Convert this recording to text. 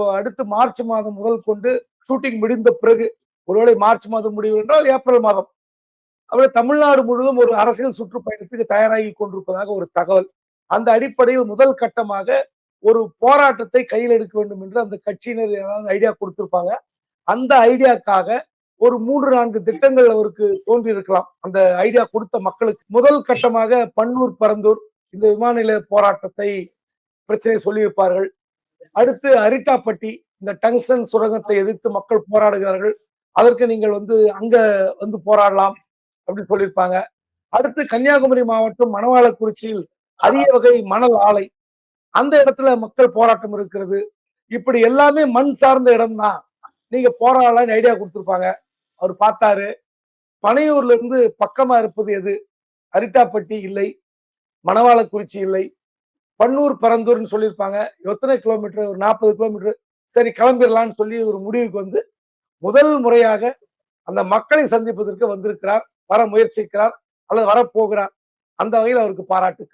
இப்போ அடுத்து மார்ச் மாதம் முதல் கொண்டு ஷூட்டிங் முடிந்த பிறகு, ஒருவேளை மார்ச் மாதம் முடிவு என்றால் ஏப்ரல் மாதம். அவர் தமிழ்நாடு முழுவதும் ஒரு அரசியல் சுற்றுப்பயணத்துக்கு தயாராகி கொண்டிருப்பதாக ஒரு தகவல். அந்த அடிப்படையில் முதல் கட்டமாக ஒரு போராட்டத்தை கையில் எடுக்க வேண்டும் என்று அந்த கட்சியினர் ஏதாவது ஐடியா கொடுத்திருப்பாங்க. அந்த ஐடியாக்காக ஒரு 3, 4 திட்டங்கள் அவருக்கு தோன்றியிருக்கலாம். அந்த ஐடியா கொடுத்த மக்களுக்கு. முதல் கட்டமாக பன்னூர், பரந்தூர் இந்த விமான நிலைய போராட்டத்தை பிரச்சனை சொல்லியிருப்பார்கள். அடுத்து அரிட்டாப்பட்டி இந்த டங்ஸ்டன் சுரங்கத்தை எதிர்த்து மக்கள் போராடுகிறார்கள். அதற்கு நீங்கள் அங்க போராடலாம் அப்படின்னு சொல்லியிருப்பாங்க. அடுத்து கன்னியாகுமரி மாவட்டம் மணவாளக்குறிச்சியில் அரிய வகை மணல் ஆலை. அந்த இடத்துல மக்கள் போராட்டம் இருக்கிறது. இப்படி எல்லாமே மண் சார்ந்த இடம் தான். நீங்க போராடலாம்னு ஐடியா கொடுத்திருப்பாங்க. அவர் பார்த்தாரு. பனையூர்ல இருந்து பக்கமா இருப்பது எது? அரிட்டாப்பட்டி இல்லை. மணவாளக்குறிச்சி இல்லை. பன்னூர், பரந்தூர்னு சொல்லியிருப்பாங்க. எத்தனை கிலோமீட்டர்? ஒரு 40 கிலோமீட்டர். சரி கிளம்பிடலாம்னு சொல்லி ஒரு முடிவுக்கு முதல் முறையாக அந்த மக்களை சந்திப்பதற்கு வந்திருக்கிறார். வர முயற்சிக்கிறார் அல்லது வரப்போகிறார். அந்த வகையில் அவருக்கு பாராட்டுக்கள்.